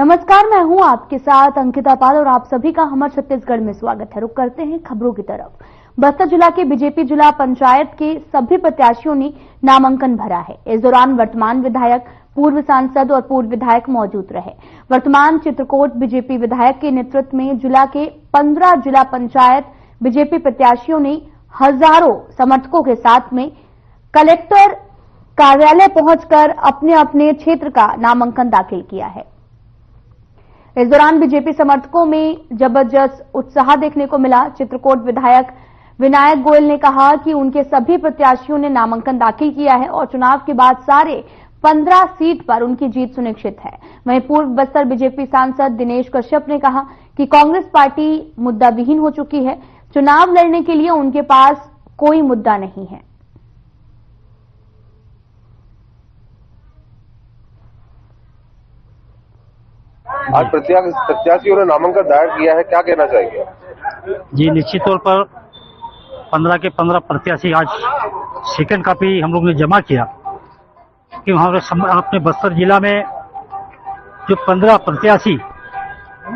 नमस्कार, मैं हूं आपके साथ अंकिता पाल और आप सभी का हमर छत्तीसगढ़ में स्वागत है। रुक करते हैं खबरों की तरफ। बस्तर जिला के बीजेपी जिला पंचायत के सभी प्रत्याशियों ने नामांकन भरा है। इस दौरान वर्तमान विधायक, पूर्व सांसद और पूर्व विधायक मौजूद रहे। वर्तमान चित्रकोट बीजेपी विधायक के नेतृत्व में जिला के 15 जिला पंचायत बीजेपी प्रत्याशियों ने हजारों समर्थकों के साथ में कलेक्टर कार्यालय पहुंचकर अपने अपने क्षेत्र का नामांकन दाखिल किया है। इस दौरान बीजेपी समर्थकों में जबरदस्त उत्साह देखने को मिला। चित्रकोट विधायक विनायक गोयल ने कहा कि उनके सभी प्रत्याशियों ने नामांकन दाखिल किया है और चुनाव के बाद सारे 15 सीट पर उनकी जीत सुनिश्चित है। वहीं पूर्व बस्तर बीजेपी सांसद दिनेश कश्यप ने कहा कि कांग्रेस पार्टी मुद्दा विहीन हो चुकी है। चुनाव लड़ने के लिए उनके पास कोई मुद्दा नहीं है। आज प्रत्याशियों ने नामांकन दायर किया है, क्या कहना चाहेंगे? जी, निश्चित तौर पर 15 के 15 प्रत्याशी आज सेकंड कॉपी हम लोग ने जमा किया कि हमारे अपने बस्तर जिला में जो 15 प्रत्याशी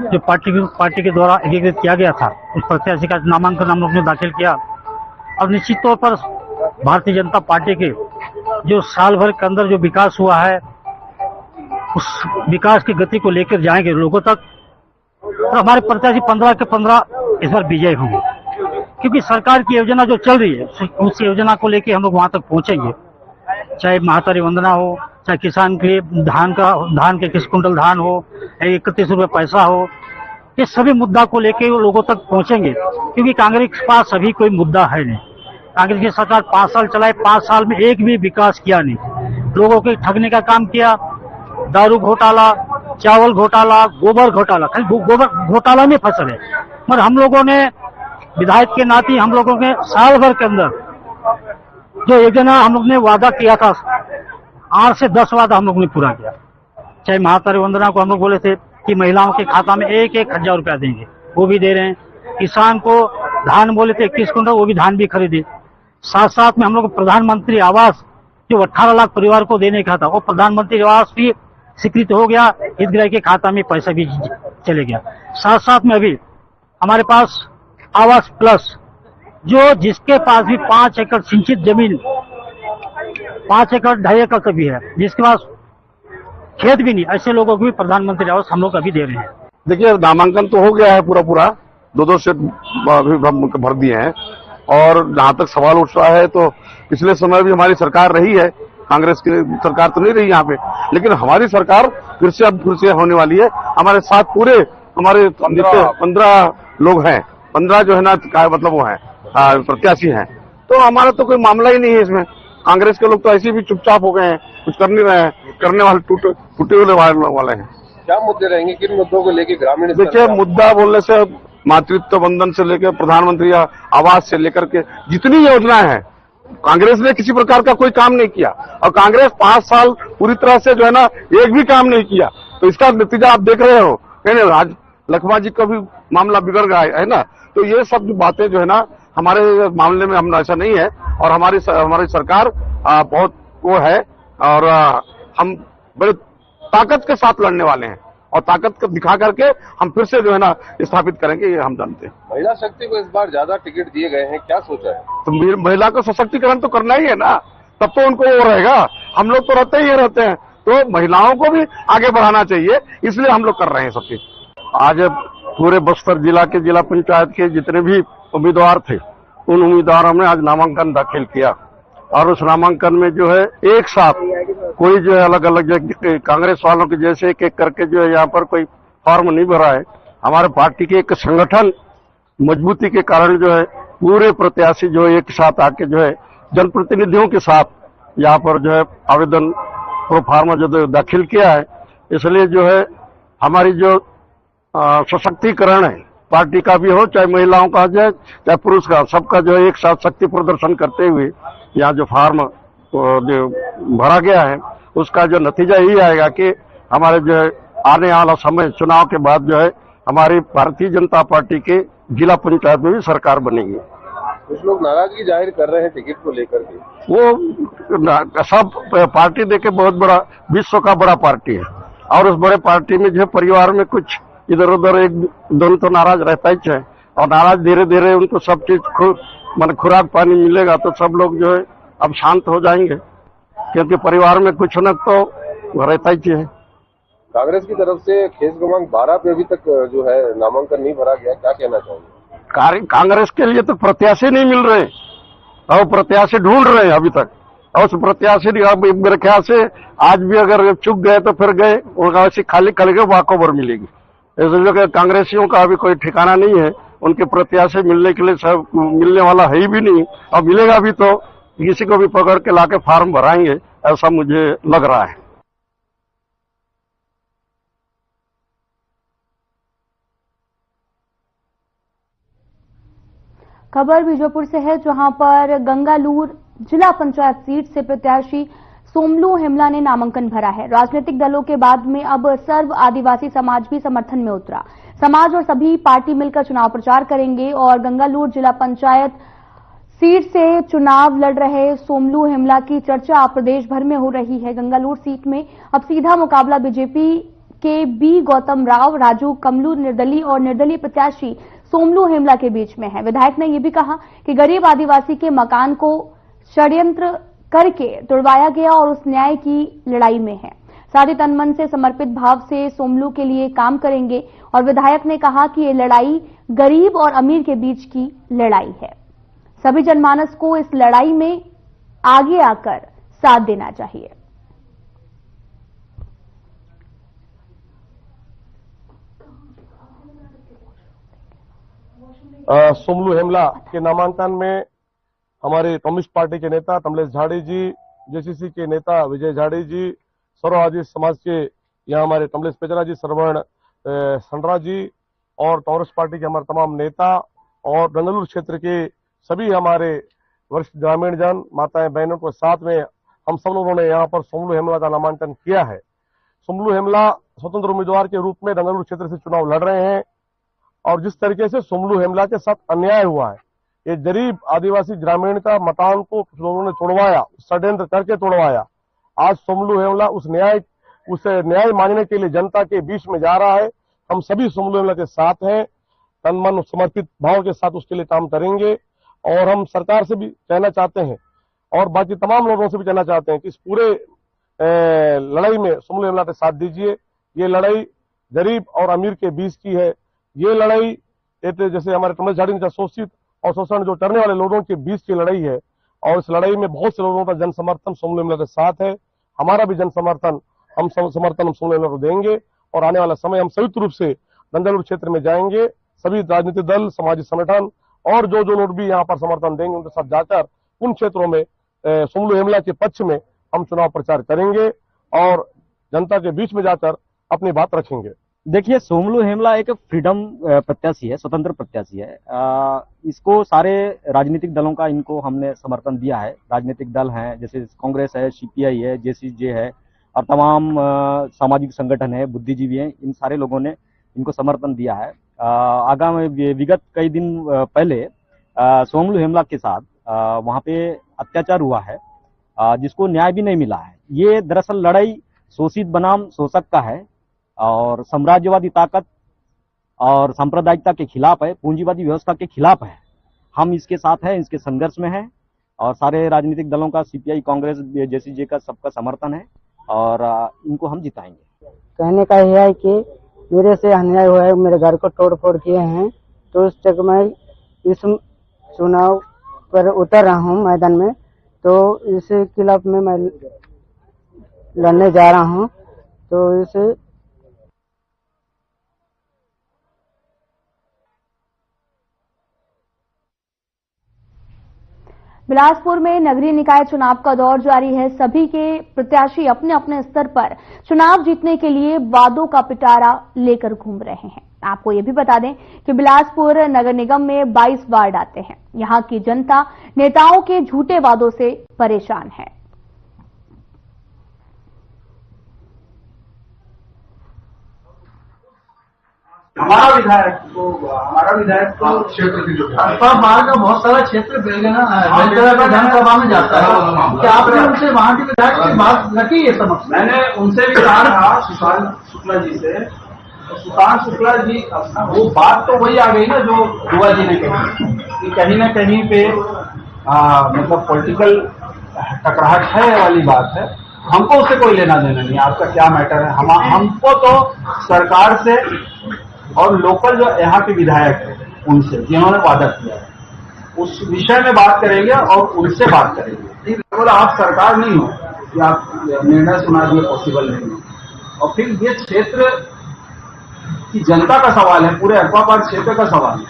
जो पार्टी के द्वारा एकीकृत किया गया था, उस प्रत्याशी का नामांकन हम लोग ने दाखिल किया। और निश्चित तौर पर भारतीय जनता पार्टी के जो साल भर के अंदर जो विकास हुआ है, उस विकास की गति को लेकर जाएंगे लोगों तक और हमारे प्रत्याशी 15 के 15 इस बार विजय होंगे, क्योंकि सरकार की योजना जो चल रही है उस योजना को लेकर हम लोग वहां तक पहुंचेंगे। चाहे महातारी वंदना हो, चाहे किसान के लिए धान के 21 कुंटल धान हो, 31 रुपये पैसा हो, ये सभी मुद्दा को लेकर वो लोगों तक पहुंचेंगे, क्योंकि कांग्रेस के पास अभी कोई मुद्दा है नहीं। कांग्रेस की सरकार 5 साल चलाए, 5 साल में एक भी विकास किया नहीं। लोगों के ठगने का काम किया, दारू घोटाला, चावल घोटाला, गोबर घोटाला, खाली गोबर घोटाला में फसल है। मगर हम लोगों ने विधायक के नाते हम लोगों ने साल भर के अंदर जो योजना हम लोग ने वादा किया था, 8 से 10 वादा हम लोग ने पूरा किया। चाहे महातारी वंदना को हम लोग बोले थे कि महिलाओं के खाता में 1-1 हजार रुपया देंगे, वो भी दे रहे हैं। किसान को धान बोले थे 21 कुंटल, वो भी धान भी खरीदे। साथ साथ में हम लोग प्रधानमंत्री आवास जो 18 लाख परिवार को देने का था, वो प्रधानमंत्री आवास भी स्वीकृत हो गया, हितग्राही के खाता में पैसा भी चले गया। साथ साथ में अभी हमारे पास आवास प्लस, जो जिसके पास भी 5 एकड़ सिंचित जमीन, 5 एकड़ 2.5 एकड़ तक भी है, जिसके पास खेत भी नहीं, ऐसे लोगों को भी प्रधानमंत्री आवास हम लोग अभी दे रहे हैं। देखिए, नामांकन तो हो गया है पूरा 2-2 सेट भर दिए हैं। और जहां तक सवाल उठ रहा है, तो पिछले समय भी हमारी सरकार रही है, कांग्रेस की सरकार तो नहीं रही यहाँ पे, लेकिन हमारी सरकार फिर से होने वाली है। हमारे साथ पूरे हमारे 15 लोग हैं, 15 जो है ना, मतलब वो है प्रत्याशी हैं। तो हमारा तो कोई मामला ही नहीं है इसमें। कांग्रेस के लोग तो ऐसे भी चुपचाप हो गए हैं, कुछ कर नहीं रहे हैं, करने वाले टूटे हुए वाले हैं। क्या मुद्दे रहेंगे, किन मुद्दों को लेकर ग्रामीण? देखिए, मुद्दा बोलने से मातृत्व बंधन से लेकर प्रधानमंत्री आवास से लेकर के जितनी योजनाएं हैं, कांग्रेस ने किसी प्रकार का कोई काम नहीं किया। और कांग्रेस 5 साल पूरी तरह से जो है ना, एक भी काम नहीं किया। तो इसका नतीजा आप देख रहे हो। आज लखमा जी का भी मामला बिगड़ गया है ना। तो ये सब बातें जो है ना, हमारे मामले में हम ऐसा नहीं है। और हमारी सरकार बहुत वो है, और हम बड़े ताकत के साथ लड़ने वाले हैं, और ताकत को दिखा करके हम फिर से जो है ना स्थापित करेंगे, ये हम जानते हैं। महिला शक्ति को इस बार ज्यादा टिकट दिए गए हैं, क्या सोचा है? तो महिला को सशक्तिकरण तो करना ही है ना, तब तो उनको वो रहेगा। हम लोग तो रहते ही रहते हैं, तो महिलाओं को भी आगे बढ़ाना चाहिए, इसलिए हम लोग कर रहे हैं सब चीज। आज पूरे बस्तर जिला के जिला पंचायत के जितने भी उम्मीदवार थे, उन उम्मीदवारों ने आज नामांकन दाखिल किया। और उस नामांकन में जो है एक साथ कोई जो है अलग अलग कांग्रेस वालों के जैसे एक एक करके जो है यहाँ पर कोई फॉर्म नहीं भरा है। हमारे पार्टी के एक संगठन मजबूती के कारण जो है पूरे प्रत्याशी जो है एक साथ आके जो है जनप्रतिनिधियों के साथ यहाँ पर जो है आवेदन प्रो फॉर्म जो दाखिल किया है। इसलिए जो है हमारी जो सशक्तिकरण है, पार्टी का भी हो, चाहे महिलाओं का जाए चाहे पुरुष का, सबका जो है एक साथ शक्ति प्रदर्शन करते हुए यहाँ जो फॉर्म जो भरा गया है, उसका जो नतीजा यही आएगा कि हमारे जो है आने वाला समय चुनाव के बाद जो है हमारी भारतीय जनता पार्टी के जिला पंचायत में भी सरकार बनेगी। कुछ लोग नाराजगी जाहिर कर रहे हैं टिकट को लेकर के। वो सब पार्टी देखे बहुत बड़ा, विश्व का बड़ा पार्टी है, और उस बड़े पार्टी में जो है परिवार में कुछ इधर उधर एक दोनों तो नाराज रहता ही है, और नाराज धीरे धीरे उनको सब चीज मान खुराक पानी मिलेगा तो सब लोग जो है अब शांत हो जाएंगे, क्योंकि परिवार में कुछ न तो रहता ही है। कांग्रेस की तरफ से खेस क्रमांक 12 पे अभी तक जो है नामांकन नहीं भरा गया, क्या कहना चाहोगे? कांग्रेस के लिए तो प्रत्याशी नहीं मिल रहे और प्रत्याशी ढूंढ रहे हैं अभी तक, और उस प्रत्याशी मेरे ख्याल से आज भी अगर चुक गए तो फिर गए, वैसे खाली करके वॉकओवर मिलेगी। इसलिए कांग्रेसियों का अभी कोई ठिकाना नहीं है, उनके प्रत्याशी मिलने के लिए सब मिलने वाला है ही भी नहीं, और मिलेगा भी तो किसी को भी पकड़ के लाके फार्म भराएंगे, ऐसा मुझे लग रहा है। खबर बीजापुर से है, जहां पर गंगालूर जिला पंचायत सीट से प्रत्याशी सोमलू हेमला ने नामांकन भरा है। राजनीतिक दलों के बाद में अब सर्व आदिवासी समाज भी समर्थन में उतरा। समाज और सभी पार्टी मिलकर चुनाव प्रचार करेंगे और गंगालूर जिला पंचायत सीट से चुनाव लड़ रहे सोमलू हेमला की चर्चा प्रदेश भर में हो रही है। गंगालूर सीट में अब सीधा मुकाबला बीजेपी के बी गौतम राव, राजू कमलू निर्दलीय और निर्दलीय प्रत्याशी सोमलू हेमला के बीच में है। विधायक ने यह भी कहा कि गरीब आदिवासी के मकान को षड्यंत्र करके तोड़वाया गया और उस न्याय की लड़ाई में है। साथ ही तन मन से समर्पित भाव से सोमलू के लिए काम करेंगे। और विधायक ने कहा कि ये लड़ाई गरीब और अमीर के बीच की लड़ाई है। सभी जनमानस को इस लड़ाई में आगे आकर साथ देना चाहिए। सोमलू हेमला के नामांकन में हमारे कम्युनिस्ट पार्टी के नेता कमलेश झाड़ी जी, जेसीसी के नेता विजय झाड़ी जी, सर्व आदिवासी समाज के यहाँ हमारे कमलेश पेजरा जी, श्रवण संडरा जी और कांग्रेस पार्टी के हमारे तमाम नेता और गंगालूर क्षेत्र के सभी हमारे वरिष्ठ ग्रामीण जन, माताएं बहनों के साथ में हम सब लोगों ने यहाँ पर सोमलू हेमला का नामांकन किया है। सोमलू हेमला स्वतंत्र उम्मीदवार के रूप में गंगालूर क्षेत्र से चुनाव लड़ रहे हैं और जिस तरीके से सोमलू हेमला के साथ अन्याय हुआ है, ये गरीब आदिवासी ग्रामीण का मकान को कुछ लोगों ने तोड़वाया, षड्यंत्र करके तोड़वाया। आज सोमलू हेमला उस न्याय मांगने के लिए जनता के बीच में जा रहा है। हम सभी सोमलू हेमला के साथ हैं, तन मन समर्पित भाव के साथ उसके लिए काम करेंगे। और हम सरकार से भी कहना चाहते हैं और बाकी तमाम लोगों से भी कहना चाहते हैं कि इस पूरे लड़ाई में सोमलू हेमला के साथ दीजिए। ये लड़ाई गरीब और अमीर के बीच की है। ये लड़ाई जैसे हमारे कमलेश झाड़ी ने शोषित और शोषण जो करने वाले लोगों के बीच की लड़ाई है, और इस लड़ाई में बहुत से लोगों का जन समर्थन सोमलू हेमला के साथ है। हमारा भी जन समर्थन हम सोमलू हेमला को देंगे और आने वाला समय हम संयुक्त रूप से गंगालूर क्षेत्र में जाएंगे। सभी राजनीतिक दल, सामाजिक संगठन और जो लोग भी यहाँ पर समर्थन देंगे उनके साथ जाकर उन क्षेत्रों में सोमलू हेमला के पक्ष में हम चुनाव प्रचार करेंगे और जनता के बीच में जाकर अपनी बात रखेंगे। देखिए, सोमलू हेमला एक फ्रीडम प्रत्याशी है, स्वतंत्र प्रत्याशी है। इसको सारे राजनीतिक दलों का इनको हमने समर्थन दिया है। राजनीतिक दल हैं जैसे कांग्रेस है, सीपीआई है, जेसीजे है और तमाम सामाजिक संगठन है, बुद्धिजीवी हैं, इन सारे लोगों ने इनको समर्थन दिया है। आगामी विगत कई दिन पहले सोमलू हेमला के साथ वहाँ पे अत्याचार हुआ है, जिसको न्याय भी नहीं मिला है। ये दरअसल लड़ाई शोषित बनाम शोषक का है और साम्राज्यवादी ताकत और सांप्रदायिकता के खिलाफ है, पूंजीवादी व्यवस्था के खिलाफ है। हम इसके साथ हैं, इसके संघर्ष में हैं और सारे राजनीतिक दलों का, सीपीआई, कांग्रेस, जेसीजे का सबका समर्थन है और इनको हम जिताएंगे। कहने का यह है कि मेरे से अन्याय हुआ है, मेरे घर को तोड़ फोड़ किए हैं, तो उस तक मैं इस चुनाव पर उतर रहा हूँ मैदान में, तो इस खिलाफ में मैं लड़ने जा रहा हूँ। तो इसे बिलासपुर में नगरीय निकाय चुनाव का दौर जारी है। सभी के प्रत्याशी अपने अपने स्तर पर चुनाव जीतने के लिए वादों का पिटारा लेकर घूम रहे हैं। आपको ये भी बता दें कि बिलासपुर नगर निगम में 22 वार्ड आते हैं। यहां की जनता नेताओं के झूठे वादों से परेशान है। हमारा विधायक तो क्षेत्र की जो बाहर का बहुत सारा क्षेत्र विधानसभा में जाता है। क्या आपने उनसे वहाँ के विधायक की बात रखी है समझ? मैंने उनसे भी कहा था सुशांत शुक्ला जी से, तो सुशांत शुक्ला जी वो बात तो वही आ गई ना जो दुआ जी ने कही कि कहीं ना कहीं पे मतलब पॉलिटिकल टकराहट है वाली बात है। हमको उससे कोई लेना देना नहीं, आपका क्या मैटर है। हमको तो सरकार से और लोकल जो यहाँ के विधायक है उनसे जिन्होंने वादा किया है उस विषय में बात करेंगे और उनसे बात करेंगे। बोला आप सरकार नहीं हो कि आप निर्णय सुना दिए, पॉसिबल नहीं है। और फिर ये क्षेत्र की जनता का सवाल है, पूरे अरपापार क्षेत्र का सवाल है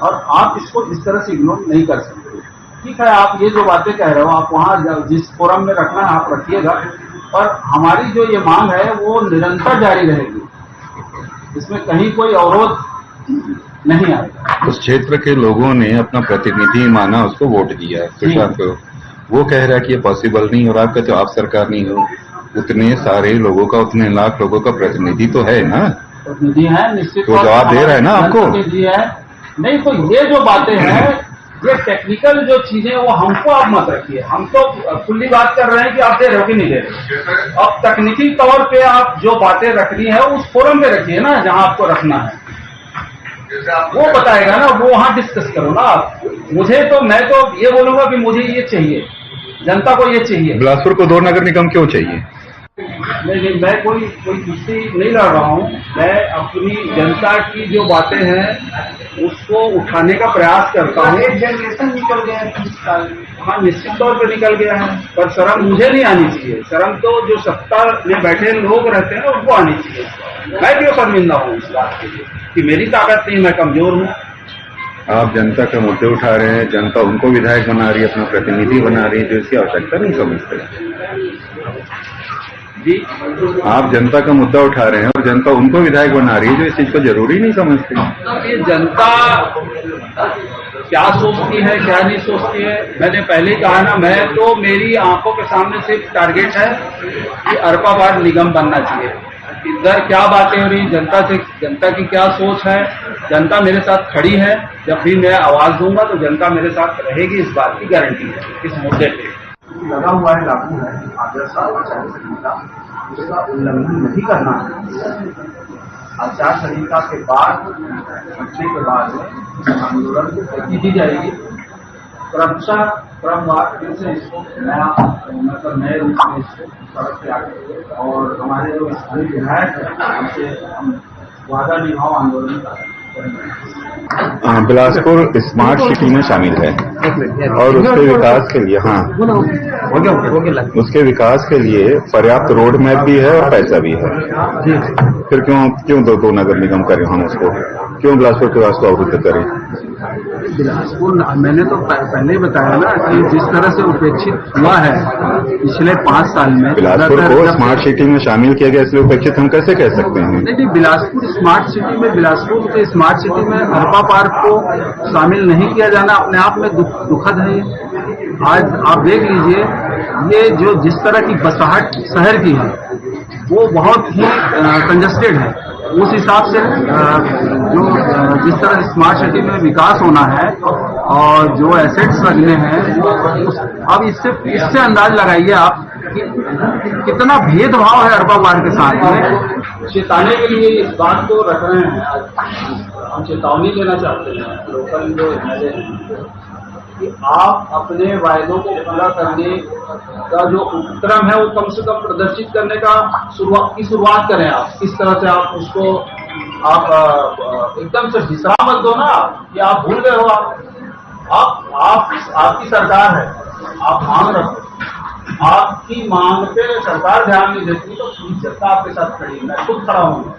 और आप इसको इस तरह से इग्नोर नहीं कर सकते। ठीक है, आप ये जो बातें कह रहे हो आप वहाँ जिस फोरम में रखना है आप रखिएगा, और हमारी जो ये मांग है वो निरंतर जारी रहेगी, इसमें कहीं कोई अवरोध नहीं आएगा। उस क्षेत्र के लोगों ने अपना प्रतिनिधि माना, उसको वोट दिया सुशांत को। वो कह रहा है कि ये पॉसिबल नहीं, और आप कहते हो आप सरकार नहीं हो। उतने सारे लोगों का, उतने लाख लोगों का प्रतिनिधि तो है ना, प्रतिनिधि है निश्चित। तो जवाब दे रहा है ना आपको। नहीं तो ये जो बातें हैं ये टेक्निकल जो चीजें वो हमको आप मत रखिए। हम तो खुली बात कर रहे हैं कि आप दे रहे हो कि नहीं दे रहे। अब तकनीकी तौर पे आप जो बातें रखनी है उस फोरम पे रखिए ना जहां आपको रखना है, वो बताएगा ना, वो वहां डिस्कस करो ना आप। मुझे तो मैं तो ये बोलूंगा कि मुझे ये चाहिए, जनता को ये चाहिए। बिलासपुर को 2 नगर निगम क्यों चाहिए? नहीं, मैं कोई कुश्ती नहीं लड़ रहा हूँ। मैं अपनी जनता की जो बातें हैं उसको उठाने का प्रयास करता हूँ। एक जनरेशन निकल गया है 30 साल। हाँ, निश्चित तौर पे निकल गया है, पर शर्म मुझे नहीं आनी चाहिए। शर्म तो जो सत्ता में बैठे लोग रहते हैं ना उनको आनी चाहिए। मैं क्यों शर्मिंदा हूँ इस बात के लिए कि मेरी ताकत नहीं, मैं कमजोर हूँ। आप जनता के मुद्दे उठा रहे हैं, जनता उनको विधायक बना रही है, अपना प्रतिनिधि बना रही है, जो इसकी आवश्यकता नहीं समझते। जी, आप जनता का मुद्दा उठा रहे हैं और जनता उनको विधायक बना रही है, जो इस चीज को जरूरी नहीं समझते। ये जनता क्या सोचती है क्या नहीं सोचती है, मैंने पहले ही कहा ना, मैं तो मेरी आंखों के सामने सिर्फ टारगेट है कि अरपाबार निगम बनना चाहिए। इधर क्या बातें हो रही जनता से, जनता की क्या सोच है, जनता मेरे साथ खड़ी है। जब भी मैं आवाज दूंगा तो जनता मेरे साथ रहेगी, इस बात की गारंटी है। इस मुद्दे पे लगा हुआ है, लागू है आदर्श आचार संहिता, उसका उल्लंघन नहीं करना है। आचार संहिता के बाद हटने के बाद आंदोलन को गति दी जाएगी। क्रमशः क्रमवार फिर से इसको नए रूप में इसको सड़क पे आगे, और हमारे जो स्थानीय विधायक है उनसे हम वादा निभाव आंदोलन का बिलासपुर स्मार्ट सिटी में शामिल है और उसके विकास के लिए, हाँ, उसके विकास के लिए पर्याप्त रोड मैप भी है और पैसा भी है। फिर क्यों दो नगर निगम करें हम उसको? क्यों बिलासपुर के वास्तव अवरुद्ध करें? बिलासपुर मैंने तो पहले ही बताया ना कि जिस तरह से उपेक्षित हुआ है पिछले 5 साल में, बिलासपुर को स्मार्ट सिटी में शामिल किया गया, इसलिए उपेक्षित हम कैसे कह सकते हैं? नहीं, बिलासपुर स्मार्ट सिटी में, बिलासपुर के स्मार्ट सिटी में अरपा पार्क को शामिल नहीं किया जाना अपने आप में दुखद है। आज आप देख लीजिए, ये जो जिस तरह की बसाहट शहर की है वो बहुत ही कंजस्टेड है। उस हिसाब से जो जिस तरह स्मार्ट सिटी में विकास होना है और जो एसेट्स लगने हैं, अब इससे अंदाज लगाइए आप कि कितना भेदभाव है अरपा पार्क के साथ में। चेताने के लिए इस बात को रख रहे हैं, हम चेतावनी देना चाहते हैं लोकल जो एमएलए हैं कि आप अपने वायदों को पूरा करने का जो उपक्रम है वो कम से कम प्रदर्शित करने का शुरुआत करें। आप किस तरह से आप उसको आप एकदम से विश्राम मत दो ना कि आप भूल गए हो। आप आपकी सरकार है, आप मांग रखो, आपकी मांग पे सरकार ध्यान नहीं देती तो पूरी जनता आपके साथ खड़ी है। मैं खुद खड़ा हूँ।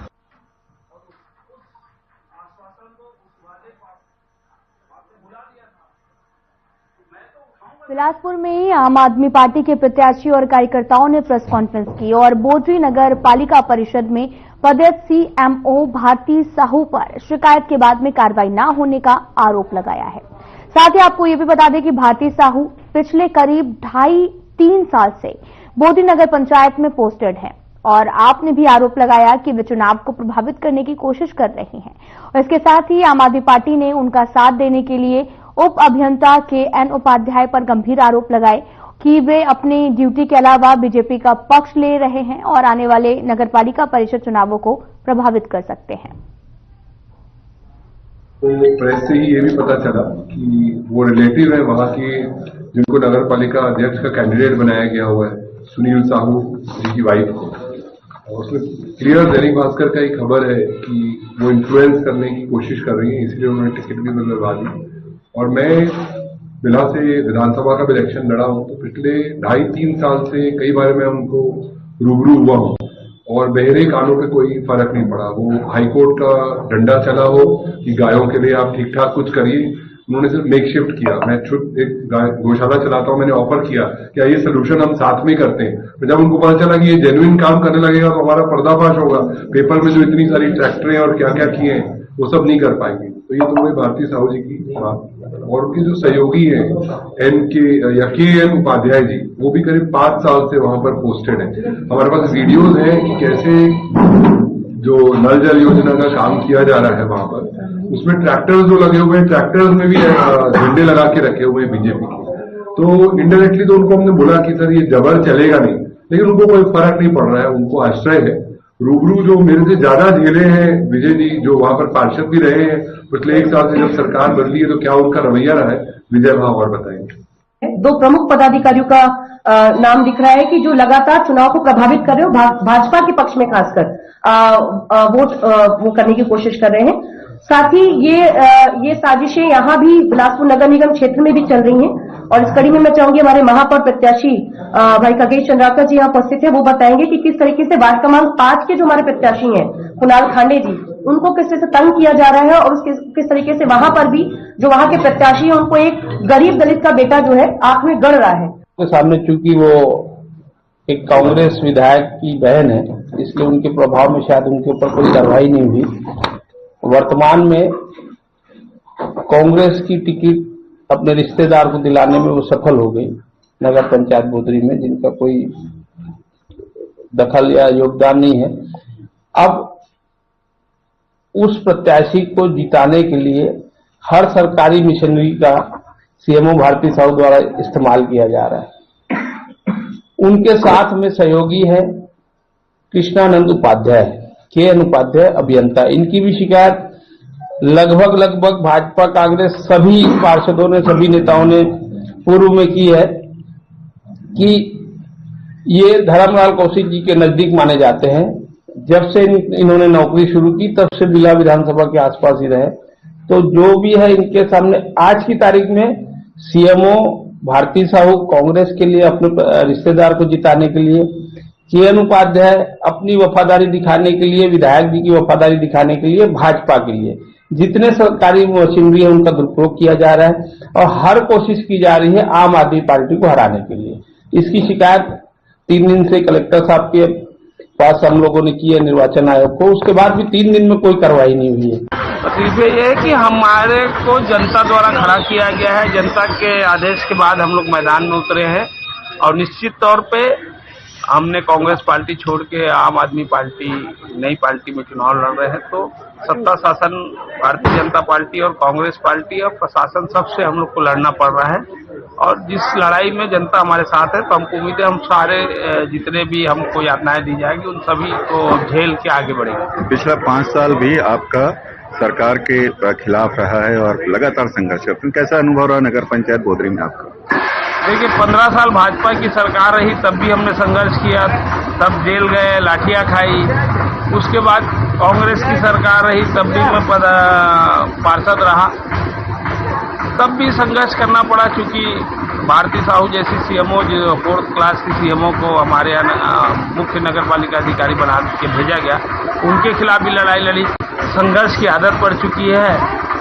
बिलासपुर में आम आदमी पार्टी के प्रत्याशी और कार्यकर्ताओं ने प्रेस कॉन्फ्रेंस की और बोडरी नगर पालिका परिषद में पदस्थ सीएमओ भारती साहू पर शिकायत के बाद में कार्रवाई न होने का आरोप लगाया है। साथ ही आपको ये भी बता दें कि भारती साहू पिछले करीब 2.5-3 साल से बोडरी नगर पंचायत में पोस्टेड है और आपने भी आरोप लगाया कि वे चुनाव को प्रभावित करने की कोशिश कर रहे हैं। और इसके साथ ही आम आदमी पार्टी ने उनका साथ देने के लिए उप अभियंता KN उपाध्याय पर गंभीर आरोप लगाए कि वे अपनी ड्यूटी के अलावा बीजेपी का पक्ष ले रहे हैं और आने वाले नगरपालिका परिषद चुनावों को प्रभावित कर सकते हैं। तो प्रेस से ही ये भी पता चला कि वो रिलेटिव है वहां की जिनको नगरपालिका अध्यक्ष का कैंडिडेट बनाया गया हुआ है, सुनील साहू जी की वाइफ को। और उसमें क्लियर दैनिक भास्कर का एक खबर है कि वो इन्फ्लुएंस करने की कोशिश कर रही है, इसलिए उन्होंने टिकट भी दिलवा दी। और मैं बिला से विधानसभा का भी इलेक्शन लड़ा हूं, तो पिछले 2.5-3 साल से कई बार मैं उनको रूबरू हुआ हूं और बहरे कानों पे कोई फर्क नहीं पड़ा। वो हाईकोर्ट का डंडा चला हो कि गायों के लिए आप ठीक ठाक कुछ करिए, उन्होंने सिर्फ मेक शिफ्ट किया। मैं एक गौशाला चलाता हूं, मैंने ऑफर किया क्या ये सोल्यूशन हम साथ में करते हैं। तो जब उनको पता चला कि ये जेन्युइन काम करने लगेगा तो हमारा पर्दाफाश होगा, पेपर में जो इतनी सारी ट्रैक्टरें और क्या क्या किए हैं वो सब नहीं कर पाएंगे। तो ये तो हुई भारती साहू जी की बात। और उनके जो सहयोगी हैं KN उपाध्याय जी, वो भी करीब 5 साल से वहां पर पोस्टेड है। हमारे पास वीडियोज हैं कि कैसे जो नल जल योजना का काम किया जा रहा है वहां पर, उसमें ट्रैक्टर्स जो लगे हुए हैं, ट्रैक्टर्स में भी झंडे लगा के रखे हुए हैं बीजेपी के। तो इनडायरेक्टली तो उनको हमने बोला कि सर ये जबर चलेगा नहीं, लेकिन उनको कोई फर्क नहीं पड़ रहा है, उनको आश्रय है। रूबरू जो मेरे से ज्यादा झेले हैं विजय जी, जो वहां पर पार्षद भी रहे हैं पिछले 1 साल से, जब सरकार बदली है तो क्या उनका रवैया रहा है, विजय भाव और बताएंगे। 2 प्रमुख पदाधिकारियों का नाम दिख रहा है कि जो लगातार चुनाव को प्रभावित कर रहे हो, भाजपा के पक्ष में खासकर वोट वो करने की कोशिश कर रहे हैं। साथ ही ये साजिशें यहाँ भी बिलासपुर नगर निगम क्षेत्र में भी चल रही हैं। और इस कड़ी में मैं चाहूंगी हमारे महापौर प्रत्याशी भाई खगेश चंद्राकर जी यहाँ उपस्थित है, वो बताएंगे कि किस तरीके से वार्ड क्रमांक 5 के जो हमारे प्रत्याशी हैं कुणाल खांडे जी, उनको किस तरह से तंग किया जा रहा है और किस तरीके से वहां पर भी जो वहां के प्रत्याशी हैं उनको एक गरीब दलित का बेटा जो है आंख में गड़ रहा है। के सामने चूंकि वो एक कांग्रेस विधायक की बहन है, इसलिए उनके प्रभाव में शायद उनके ऊपर कोई कार्रवाई नहीं हुई। वर्तमान में कांग्रेस की टिकट अपने रिश्तेदार को दिलाने में वो सफल हो गई नगर पंचायत बोदरी में, जिनका कोई दखल या योगदान नहीं है। अब उस प्रत्याशी को जिताने के लिए हर सरकारी मिशनरी का CMO भारती साहू द्वारा इस्तेमाल किया जा रहा है। उनके साथ में सहयोगी है कृष्णानंद उपाध्याय, KN उपाध्याय अभियंता। इनकी भी शिकायत लगभग भाजपा कांग्रेस सभी पार्षदों ने, सभी नेताओं ने पूर्व में की है कि ये धर्मलाल कौशिक जी के नजदीक माने जाते हैं। जब से इन्होंने नौकरी शुरू की तब से बिला विधानसभा के आसपास ही रहे। तो जो भी है इनके सामने आज की तारीख में CMO भारती साहू कांग्रेस के लिए अपने रिश्तेदार को जिताने के लिए, KN उपाध्याय अपनी वफादारी दिखाने के लिए, विधायक जी की वफादारी दिखाने के लिए, भाजपा के लिए जितने सरकारी मशीनरी है उनका दुरुपयोग किया जा रहा है और हर कोशिश की जा रही है आम आदमी पार्टी को हराने के लिए। इसकी शिकायत 3 दिन से कलेक्टर साहब के पास हम लोगों ने की है निर्वाचन आयोग को, उसके बाद भी 3 दिन में कोई कार्रवाई नहीं हुई है। तकलीफ ये है कि हमारे को जनता द्वारा खड़ा किया गया है। जनता के आदेश के बाद हम लोग मैदान में उतरे हैं और निश्चित तौर पे हमने कांग्रेस पार्टी छोड़ के आम आदमी पार्टी, नई पार्टी में चुनाव लड़ रहे हैं। तो सत्ता शासन भारतीय जनता पार्टी और कांग्रेस पार्टी और प्रशासन सबसे हम लोग को लड़ना पड़ रहा है। और जिस लड़ाई में जनता हमारे साथ है तो हमको उम्मीद है हम सारे जितने भी हमको यातनाएं दी जाएगी उन सभी को झेल के आगे बढ़ेंगे। पिछला 5 साल भी आपका सरकार के खिलाफ रहा है और लगातार संघर्ष करते हैं। कैसा अनुभव रहा नगर पंचायत बोदरी में आपका? देखिए 15 साल भाजपा की सरकार रही, तब भी हमने संघर्ष किया, तब जेल गए, लाठियां खाई। उसके बाद कांग्रेस की सरकार रही, तब भी मैं पार्षद रहा, तब भी संघर्ष करना पड़ा। चूंकि भारती साहू जैसी CMO जो 4th क्लास की CMO को हमारे यहाँ मुख्य नगर पालिका अधिकारी बना के भेजा गया, उनके खिलाफ भी लड़ाई लड़ी। संघर्ष की आदत पड़ चुकी है,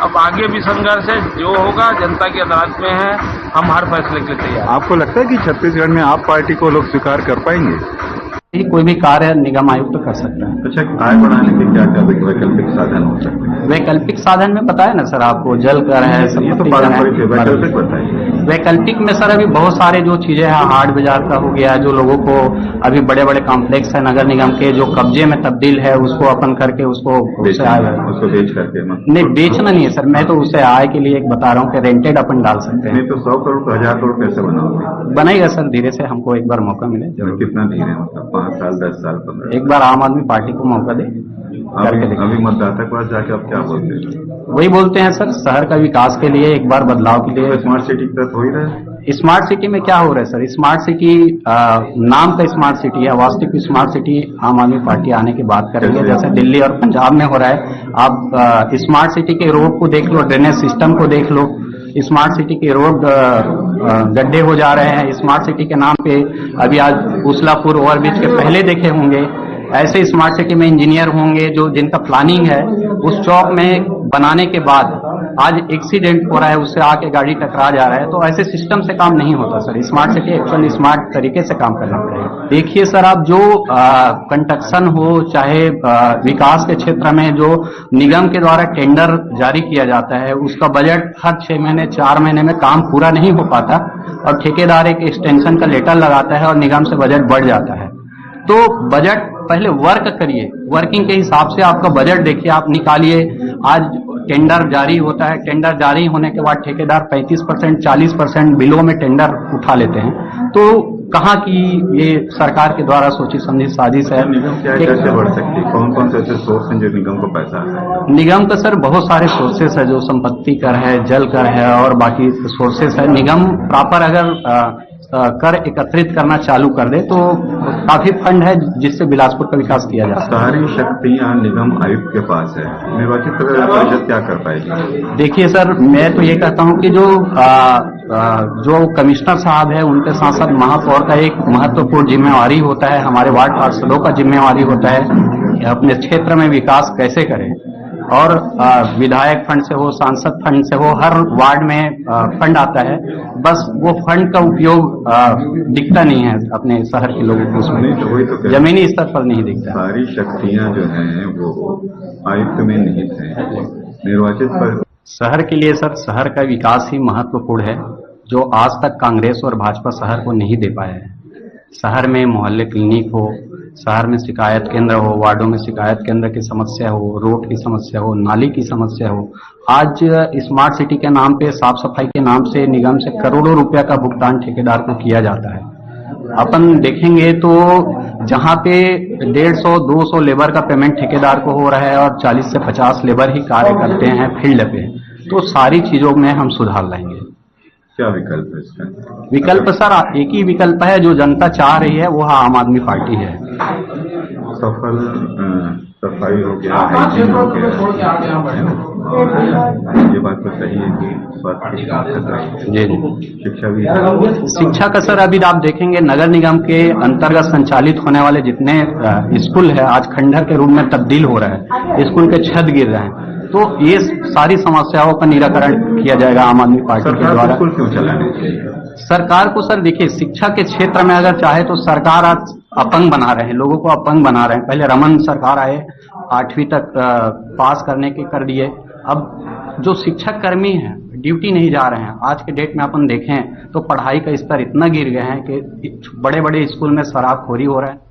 अब आगे भी संघर्ष है, जो होगा जनता की अदालत में है, हम हर फैसले के लिए तैयार। आपको लगता है कि छत्तीसगढ़ में आप पार्टी को लोग स्वीकार कर पाएंगे? कोई भी कार्य निगम आयुक्त तो कर सकता है। अच्छा, आय बढ़ाने के क्या क्या वैकल्पिक साधन हो सकते हैं? वैकल्पिक साधन में बताया ना सर आपको, जल कर है, ये तो पारंपरिक है, वैकल्पिक बताइए। वैकल्पिक में सर अभी बहुत सारे जो चीजें हैं, हाट बाजार का हो गया, जो लोगों को अभी बड़े बड़े कॉम्प्लेक्स है नगर निगम के जो कब्जे में तब्दील है, उसको अपन करके उसको उसको बेच करके नहीं बेचना नहीं है सर, मैं तो उसे आय के लिए एक बता रहा हूँ कि रेंटेड अपन डाल सकते हैं। नहीं तो 100 करोड़ को 1000 करोड़ कैसे बनाओगे? बनेगा सर, धीरे से हमको एक बार मौका मिले। कितना धीरे, मतलब 5 साल 10 साल 15? एक बार आम आदमी पार्टी को मौका दे। अभी मतदाता के पास जाके आप क्या बोलते हैं? वही बोलते हैं सर, शहर का विकास के लिए, एक बार बदलाव के लिए। स्मार्ट सिटी की तरफ हो ही रहा है। स्मार्ट सिटी में क्या हो रहा है सर? स्मार्ट सिटी नाम का स्मार्ट सिटी है, वास्तविक स्मार्ट सिटी आम आदमी पार्टी आने की बात करेंगे। जैसे दिल्ली और पंजाब में हो रहा है, आप स्मार्ट सिटी के रोड को देख लो, ड्रेनेज सिस्टम को देख लो, स्मार्ट सिटी के रोड गड्ढे हो जा रहे हैं। स्मार्ट सिटी के नाम पे अभी आज उसलापुर ओवरब्रिज के पहले देखे होंगे, ऐसे स्मार्ट सिटी में इंजीनियर होंगे जो जिनका प्लानिंग है, उस चौक में बनाने के बाद आज एक्सीडेंट हो रहा है, उससे आके गाड़ी टकरा जा रहा है। तो ऐसे सिस्टम से काम नहीं होता sir, smart city actually smart तरीके से काम करना पड़ेगा। देखिए सर, आप जो कंस्ट्रक्शन हो, चाहे विकास के क्षेत्र में जो निगम के द्वारा टेंडर जारी किया जाता है, उसका बजट हर 6 महीने 4 महीने में काम पूरा नहीं हो पाता और ठेकेदार एक एक्सटेंशन का लेटर लगाता है और निगम से बजट बढ़ जाता है। तो बजट पहले वर्क करिए, वर्किंग के हिसाब से आपका बजट देखिए, आप निकालिए। आज टेंडर जारी होता है, टेंडर जारी होने के बाद ठेकेदार 35% 40% बिलों में टेंडर उठा लेते हैं। तो कहाँ की ये सरकार के द्वारा सोची समझी साजिश है। निगम क्या कैसे बढ़ सकती है? कौन कौन से ऐसे सोर्स हैं जो निगम को पैसा है? निगम का सर बहुत सारे सोर्सेस है, जो संपत्ति कर है, जल कर है और बाकी सोर्सेस है। निगम प्रॉपर अगर कर एकत्रित करना चालू कर दे तो काफी फंड है जिससे बिलासपुर का विकास किया जा सकता है। सारी शक्तियां निगम आयुक्त के पास है, निर्वाचित परिषद क्या कर पाएगी? देखिए सर, मैं तो ये कहता हूं कि जो कमिश्नर साहब है उनके साथ साथ महापौर का एक महत्वपूर्ण जिम्मेवारी होता है, हमारे वार्ड पार्षदों का जिम्मेवारी होता है अपने क्षेत्र में विकास कैसे करें। और विधायक फंड से हो, सांसद फंड से हो, हर वार्ड में फंड आता है, बस वो फंड का उपयोग दिखता नहीं है अपने शहर के लोगों को, उसमें जमीनी स्तर पर नहीं दिखता। सारी शक्तियां जो हैं वो आयुक्त में निहित हैं, निर्वाचित पर शहर के लिए सर, शहर का विकास ही महत्वपूर्ण है, जो आज तक कांग्रेस और भाजपा शहर को नहीं दे पाया है। शहर में मोहल्ले क्लिनिक हो, शहर में शिकायत केंद्र हो, वार्डों में शिकायत केंद्र की समस्या हो, रोड की समस्या हो, नाली की समस्या हो। आज स्मार्ट सिटी के नाम पे, साफ सफाई के नाम से निगम से करोड़ों रुपया का भुगतान ठेकेदार को किया जाता है। अपन देखेंगे तो जहां पे 150-200 लेबर का पेमेंट ठेकेदार को हो रहा है और 40 से 50 लेबर ही कार्य करते हैं फील्ड पे, तो सारी चीजों में हम सुधार लाएंगे। क्या विकल्प है इसका? विकल्प सर एक ही विकल्प है, जो जनता चाह रही है वो आम आदमी पार्टी है। सफल सफाई हो गया, हाइजीन हो गया, ये बात तो सही है कि स्वास्थ्य जी शिक्षा भी, शिक्षा का सर अभी आप देखेंगे नगर निगम के अंतर्गत संचालित होने वाले जितने स्कूल है आज खंडहर के रूप में तब्दील हो रहा है, स्कूल के छत गिर रहे हैं। तो ये सारी समस्याओं का निराकरण किया जाएगा आम आदमी पार्टी के द्वारा। स्कूल क्यों चलाने चाहिए सरकार को? सर देखिए, शिक्षा के क्षेत्र में अगर चाहे तो सरकार आज अपंग बना रहे हैं, लोगों को अपंग बना रहे हैं। पहले रमन सरकार आए, 8वीं तक पास करने के कर दिए। अब जो शिक्षक कर्मी हैं ड्यूटी नहीं जा रहे हैं। आज के डेट में अपन देखें तो पढ़ाई का स्तर इतना गिर गया है कि बड़े बड़े स्कूल में शराबखोरी हो रहा है।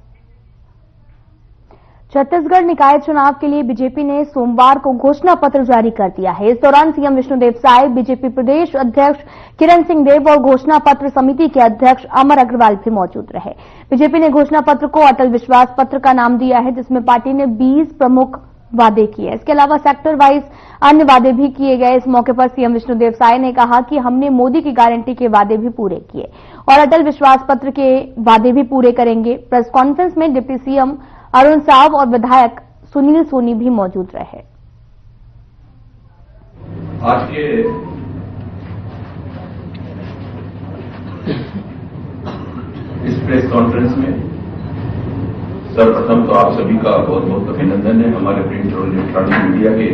छत्तीसगढ़ निकाय चुनाव के लिए बीजेपी ने सोमवार को घोषणा पत्र जारी कर दिया है। इस दौरान सीएम विष्णुदेव साय, बीजेपी प्रदेश अध्यक्ष किरण सिंह देव और घोषणा पत्र समिति के अध्यक्ष अमर अग्रवाल भी मौजूद रहे। बीजेपी ने घोषणा पत्र को अटल विश्वास पत्र का नाम दिया है, जिसमें पार्टी ने 20 प्रमुख वादे किए। इसके अलावा सेक्टर वाइज अन्य वादे भी किए गए। इस मौके पर सीएम विष्णुदेव साय ने कहा कि हमने मोदी की गारंटी के वादे भी पूरे किए और अटल विश्वास पत्र के वादे भी पूरे करेंगे। प्रेस कॉन्फ्रेंस में डिप्टी सीएम अरुण साव और विधायक सुनील सोनी भी मौजूद रहे। आज के इस प्रेस कॉन्फ्रेंस में सर्वप्रथम तो आप सभी का बहुत बहुत अभिनंदन है। हमारे प्रिंट और इलेक्ट्रॉनिक मीडिया के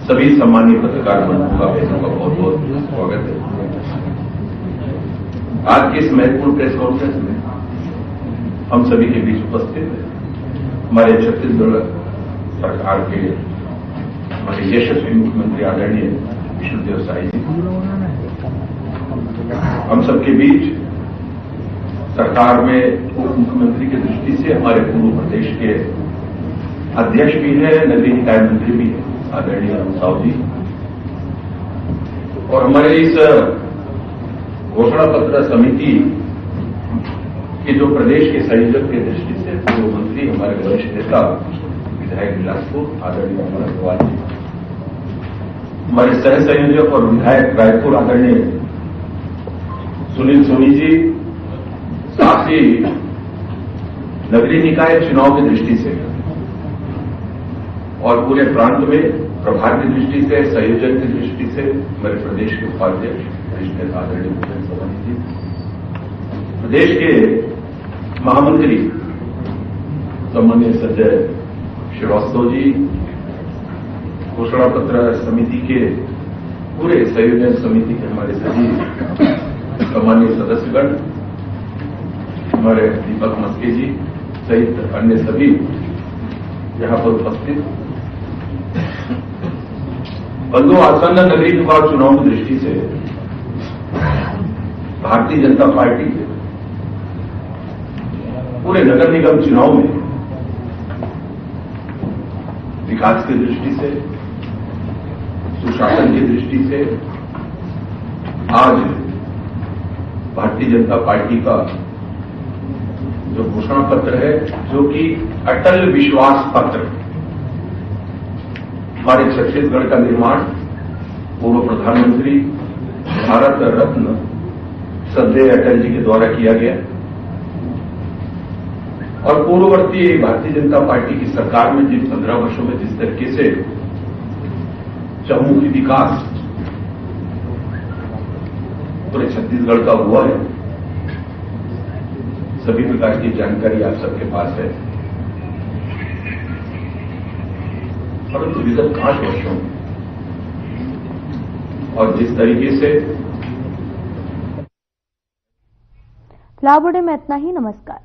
सभी सम्मानित पत्रकार बंधुओं का बहुत बहुत स्वागत है। आज के इस महत्वपूर्ण प्रेस कॉन्फ्रेंस में हम सभी के बीच उपस्थित है हमारे छत्तीसगढ़ सरकार के हमारे यशस्वी मुख्यमंत्री आदरणीय विष्णुदेव साय जी, हम सबके बीच सरकार में उप मुख्यमंत्री की दृष्टि से हमारे पूर्व प्रदेश के अध्यक्ष भी है, नगरीय निकाय मंत्री भी है, आदरणीय साहू जी, और हमारे इस घोषणा पत्र समिति के जो प्रदेश के संयोजक की दृष्टि से पूर्व मंत्री हमारे वरिष्ठ नेता विधायक बिलासपुर आदरणीय अमर अग्रवाल जी, हमारे सह संयोजक और विधायक रायपुर आदरणीय सुनील सोनी जी, साथ ही नगरीय निकाय चुनाव की दृष्टि से और पूरे प्रांत में प्रभार की दृष्टि से, संयोजन की दृष्टि से मेरे प्रदेश के उपाध्यक्ष वरिष्ठ नेता आदरणीय भूपेन्द्र सोनी जी, प्रदेश के महामंत्री सम्माननीय संजय श्रीवास्तव जी, घोषणा पत्र समिति के पूरे संयोजन समिति के हमारे सभी सम्माननीय सदस्यगण, हमारे दीपक मस्के जी सहित अन्य सभी यहां पर उपस्थित बंधु, आसन्न नगरीय निकाय चुनाव की दृष्टि से भारतीय जनता पार्टी पूरे नगर निगम चुनाव में विकास की दृष्टि से, सुशासन की दृष्टि से आज भारतीय जनता पार्टी का जो घोषणा पत्र है, जो कि अटल विश्वास पत्र, हमारे छत्तीसगढ़ का निर्माण पूर्व प्रधानमंत्री भारत रत्न श्रद्धेय अटल जी के द्वारा किया गया और पूर्ववर्ती भारतीय जनता पार्टी की सरकार में जिन 15 वर्षों में जिस तरीके से चहुमुखी विकास पूरे छत्तीसगढ़ का हुआ है, सभी प्रकार की जानकारी आप सबके पास है। परंतु विगत 5 वर्षों में और जिस तरीके से फिलहाल में इतना ही। नमस्कार।